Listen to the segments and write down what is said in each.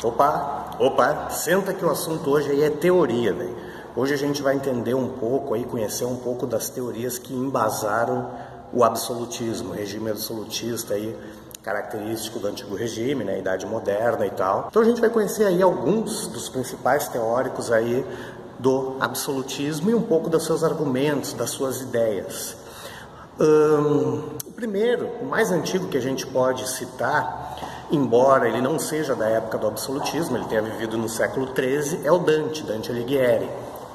Opa, senta que o assunto hoje aí é teoria, velho. Hoje a gente vai entender um pouco aí, conhecer um pouco das teorias que embasaram o absolutismo, o regime absolutista aí, característico do antigo regime, né, Idade Moderna e tal. Então a gente vai conhecer aí alguns dos principais teóricos aí do absolutismo e um pouco dos seus argumentos, das suas ideias. O primeiro, o mais antigo que a gente pode citar, embora ele não seja da época do absolutismo, ele tenha vivido no século XIII, é o Dante Alighieri,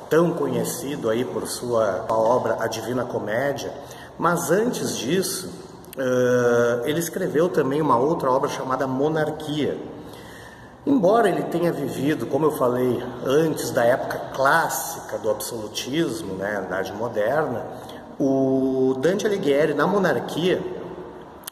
tão conhecido aí por sua obra A Divina Comédia, mas antes disso, ele escreveu também uma outra obra chamada Monarquia. Embora ele tenha vivido, como eu falei, antes da época clássica do absolutismo, né, da Idade Moderna, o Dante Alighieri, na Monarquia,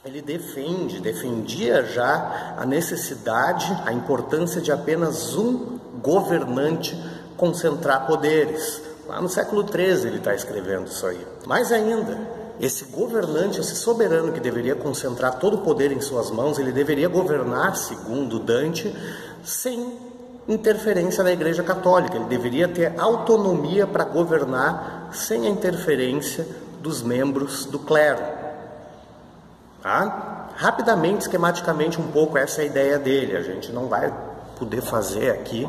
ele defendia já a necessidade, a importância de apenas um governante concentrar poderes. Lá no século XIII ele está escrevendo isso aí. Mais ainda, esse governante, esse soberano que deveria concentrar todo o poder em suas mãos, ele deveria governar, segundo Dante, sem interferência da Igreja Católica. Ele deveria ter autonomia para governar sem a interferência dos membros do clero. Tá? Rapidamente, esquematicamente, um pouco essa é a ideia dele. A gente não vai poder fazer aqui,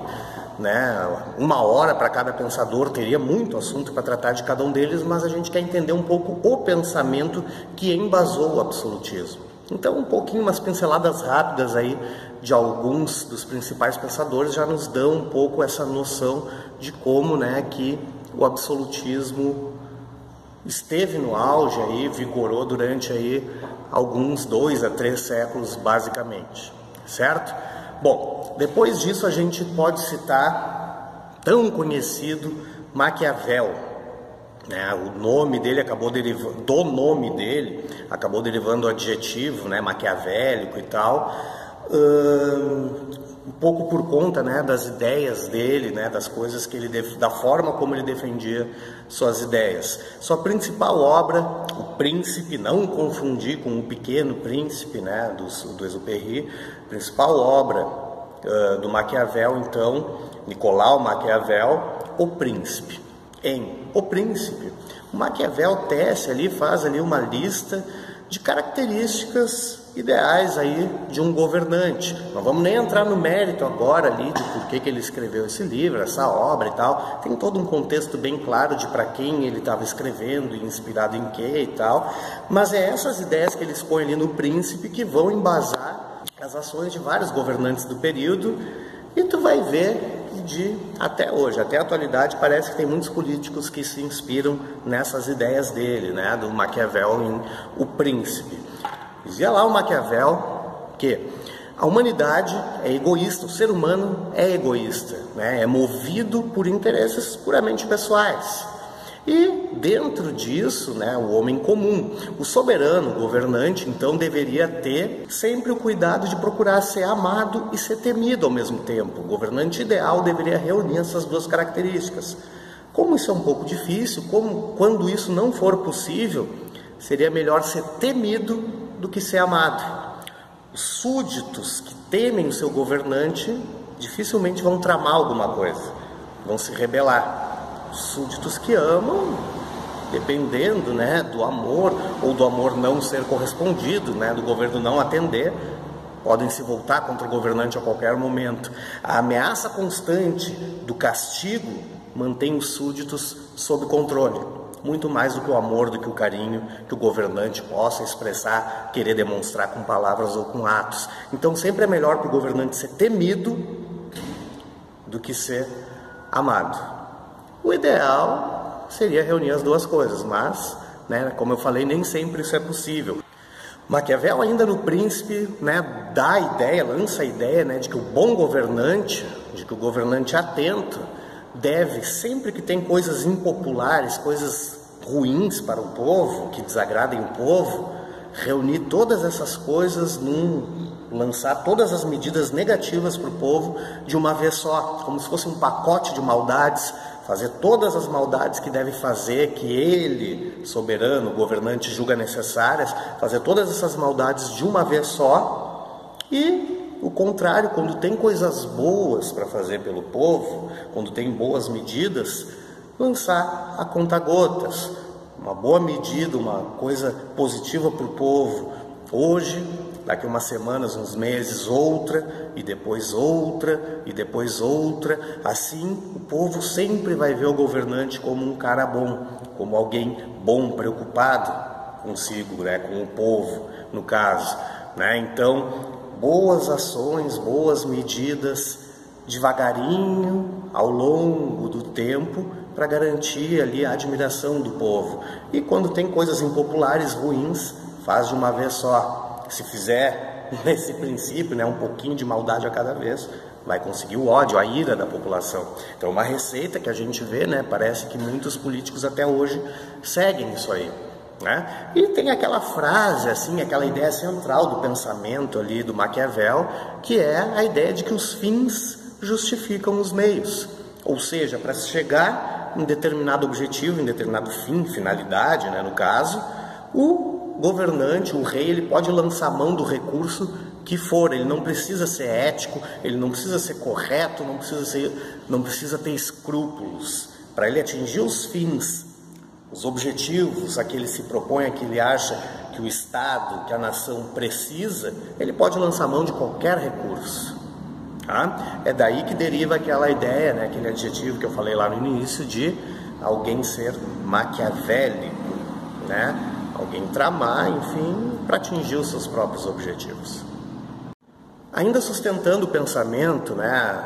né, 1 hora para cada pensador, teria muito assunto para tratar de cada um deles, mas a gente quer entender um pouco o pensamento que embasou o absolutismo. Então, um pouquinho, umas pinceladas rápidas aí de alguns dos principais pensadores já nos dão um pouco essa noção de como, né, que o absolutismo esteve no auge aí, vigorou durante aí alguns 2 a 3 séculos basicamente, certo? Bom, depois disso a gente pode citar tão conhecido Maquiavel, né? O nome dele acabou derivando o adjetivo, né, maquiavélico e tal, um pouco por conta, né, das ideias dele, né, das coisas que da forma como ele defendia suas ideias. Sua principal obra, O Príncipe, não confundir com O Pequeno Príncipe, né, do Exupéry, principal obra do Maquiavel, então, Nicolau Maquiavel, O Príncipe. Em O Príncipe, o Maquiavel tece ali, faz ali uma lista de características ideais aí de um governante. Não vamos nem entrar no mérito agora ali de por que ele escreveu esse livro, essa obra e tal. Tem todo um contexto bem claro de para quem ele estava escrevendo e inspirado em quê e tal. Mas é essas ideias que ele expõe ali no Príncipe que vão embasar as ações de vários governantes do período. E tu vai ver que até hoje, até a atualidade, parece que tem muitos políticos que se inspiram nessas ideias dele, né, do Maquiavel em O Príncipe. Dizia lá o Maquiavel que a humanidade é egoísta, o ser humano é egoísta, né, é movido por interesses puramente pessoais. E dentro disso, né, o homem comum, o soberano, o governante, então deveria ter sempre o cuidado de procurar ser amado e ser temido ao mesmo tempo. O governante ideal deveria reunir essas duas características. Como isso é um pouco difícil, quando isso não for possível, seria melhor ser temido do que ser amado. Os súditos que temem o seu governante dificilmente vão tramar alguma coisa, vão se rebelar. Súditos que amam, dependendo, né, do amor, ou do amor não ser correspondido, né, do governo não atender, podem se voltar contra o governante a qualquer momento. A ameaça constante do castigo mantém os súditos sob controle, muito mais do que o amor, do que o carinho que o governante possa expressar, querer demonstrar com palavras ou com atos. Então sempre é melhor para o governante ser temido do que ser amado. O ideal seria reunir as duas coisas, mas, né, como eu falei, nem sempre isso é possível. Maquiavel, ainda no Príncipe, né, lança a ideia, né, de que o bom governante, de que o governante atento, deve, sempre que tem coisas impopulares, coisas ruins para o povo, que desagradem o povo, reunir todas essas coisas lançar todas as medidas negativas para o povo de uma vez só, como se fosse um pacote de maldades, fazer todas as maldades que deve fazer, que ele, soberano, governante, julga necessárias, fazer todas essas maldades de uma vez só e o contrário, quando tem coisas boas para fazer pelo povo, quando tem boas medidas, lançar a conta-gotas. Uma boa medida, uma coisa positiva para o povo. Hoje, daqui umas semanas, uns meses, outra, e depois outra, e depois outra. Assim, o povo sempre vai ver o governante como um cara bom, como alguém bom, preocupado consigo, né, com o povo, no caso, né? Então, boas ações, boas medidas, devagarinho, ao longo do tempo, para garantir ali a admiração do povo. E quando tem coisas impopulares, ruins, faz de uma vez só. Se fizer nesse princípio, né, um pouquinho de maldade a cada vez, vai conseguir o ódio, a ira da população. Então, uma receita que a gente vê, né, parece que muitos políticos até hoje seguem isso aí, né? E tem aquela frase, assim, aquela ideia central do pensamento ali do Maquiavel, que é a ideia de que os fins justificam os meios. Ou seja, para se chegar em determinado objetivo, em determinado fim, finalidade, né, no caso, o governante, o rei, ele pode lançar mão do recurso que for. Ele não precisa ser ético, ele não precisa ser correto, não precisa ter escrúpulos. Para ele atingir os fins, os objetivos a que ele se propõe, a que ele acha que o Estado, que a nação precisa, ele pode lançar mão de qualquer recurso. Tá? É daí que deriva aquela ideia, né, aquele adjetivo que eu falei lá no início, de alguém ser maquiavélico, né? Alguém tramar, enfim, para atingir os seus próprios objetivos. Ainda sustentando o pensamento, né,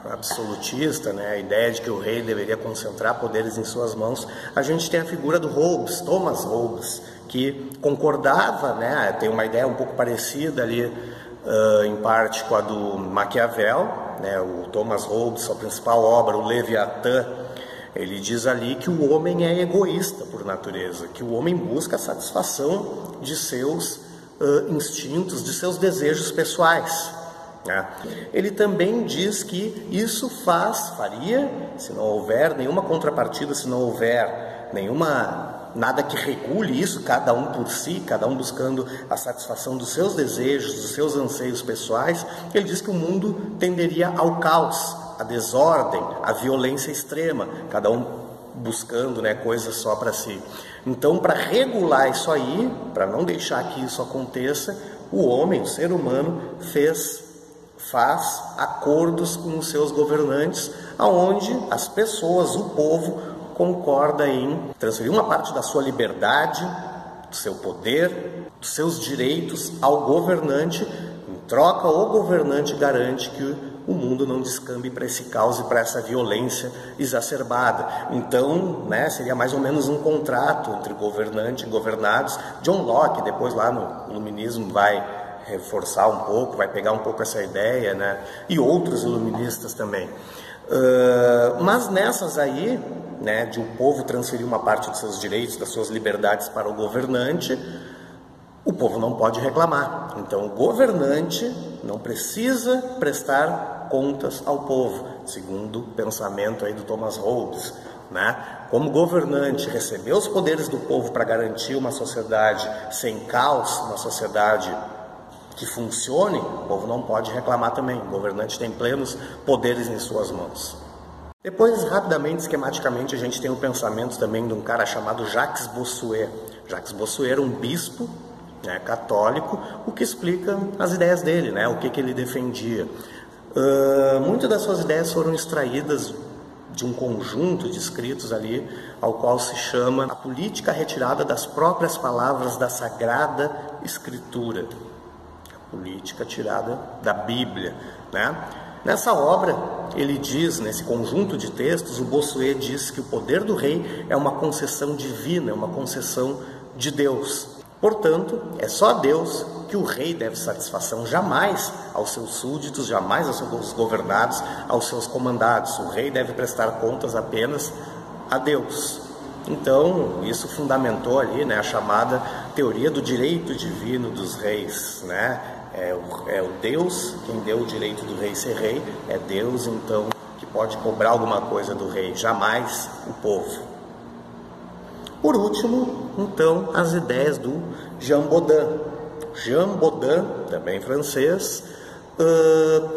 absolutista, né, a ideia de que o rei deveria concentrar poderes em suas mãos, a gente tem a figura do Hobbes, Thomas Hobbes, que concordava, né, tem uma ideia um pouco parecida ali, em parte com a do Maquiavel, né, o Thomas Hobbes, sua principal obra, o Leviatã, ele diz ali que o homem é egoísta por natureza, que o homem busca a satisfação de seus instintos, de seus desejos pessoais, né? Ele também diz que isso faria, se não houver nenhuma contrapartida, se não houver nada que regule isso, cada um por si, cada um buscando a satisfação dos seus desejos, dos seus anseios pessoais, ele diz que o mundo tenderia ao caos, à desordem, à violência extrema, cada um buscando, né, coisas só para si. Então, para regular isso aí, para não deixar que isso aconteça, o homem, o ser humano, faz acordos com os seus governantes, aonde as pessoas, o povo, concorda em transferir uma parte da sua liberdade, do seu poder, dos seus direitos ao governante. Em troca, o governante garante que o mundo não descambe para esse caos e para essa violência exacerbada. Então, né, seria mais ou menos um contrato entre governante e governados. John Locke, depois lá no Iluminismo, vai reforçar um pouco, vai pegar um pouco essa ideia, né, e outros iluministas também. Mas nessas aí, né, de um povo transferir uma parte dos seus direitos, das suas liberdades para o governante, o povo não pode reclamar. Então o governante não precisa prestar contas ao povo, segundo o pensamento aí do Thomas Hobbes, né? Como governante recebeu os poderes do povo para garantir uma sociedade sem caos, uma sociedade que funcione, o povo não pode reclamar também. O governante tem plenos poderes em suas mãos. Depois, rapidamente, esquematicamente, a gente tem o pensamento também de um cara chamado Jacques Bossuet. Jacques Bossuet era um bispo, né, católico, o que explica as ideias dele, né, o que ele defendia. Muitas das suas ideias foram extraídas de um conjunto de escritos ali, ao qual se chama A Política Retirada das Próprias Palavras da Sagrada Escritura. Política tirada da Bíblia, né? Nessa obra, ele diz, nesse conjunto de textos, o Bossuet diz que o poder do rei é uma concessão divina, é uma concessão de Deus. Portanto, é só a Deus que o rei deve satisfação, jamais aos seus súditos, jamais aos seus governados, aos seus comandados. O rei deve prestar contas apenas a Deus. Então, isso fundamentou ali, né, a chamada teoria do direito divino dos reis, né? É o Deus quem deu o direito do rei ser rei, é Deus, então, que pode cobrar alguma coisa do rei, jamais o povo. Por último, então, as ideias do Jean Bodin. Jean Bodin, também francês,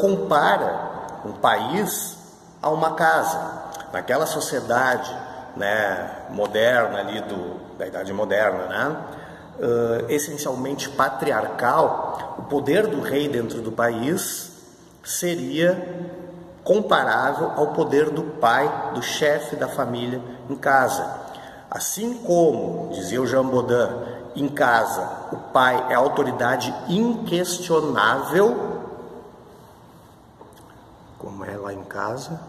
compara um país a uma casa. Naquela sociedade, né, moderna ali da Idade Moderna, né, essencialmente patriarcal, o poder do rei dentro do país seria comparável ao poder do pai, do chefe da família em casa. Assim como, dizia o Jean Bodin, em casa o pai é a autoridade inquestionável, como é lá em casa,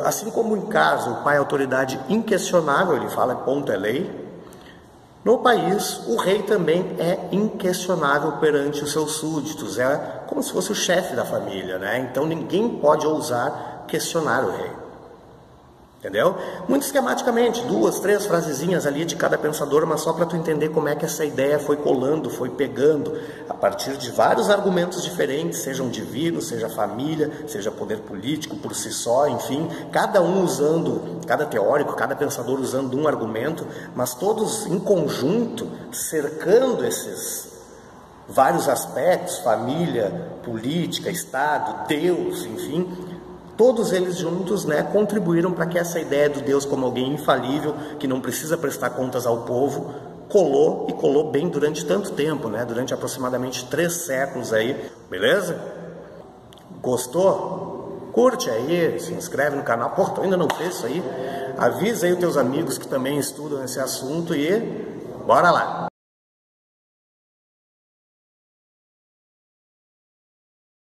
assim como em casa o pai é a autoridade inquestionável, ele fala ponto, é lei. No país, o rei também é inquestionável perante os seus súditos, é como se fosse o chefe da família, né? Então ninguém pode ousar questionar o rei. Entendeu? Muito esquematicamente, 2, 3 frasezinhas ali de cada pensador, mas só para tu entender como é que essa ideia foi colando, foi pegando, a partir de vários argumentos diferentes, sejam divinos, seja família, seja poder político por si só, enfim, cada um usando, cada teórico, cada pensador usando um argumento, mas todos em conjunto, cercando esses vários aspectos, família, política, Estado, Deus, enfim. Todos eles juntos, né, contribuíram para que essa ideia do Deus como alguém infalível, que não precisa prestar contas ao povo, colou e colou bem durante tanto tempo, né, durante aproximadamente 3 séculos aí, beleza? Gostou? Curte aí, se inscreve no canal, pô, tu ainda não fez isso aí? Avisa aí os teus amigos que também estudam esse assunto e bora lá!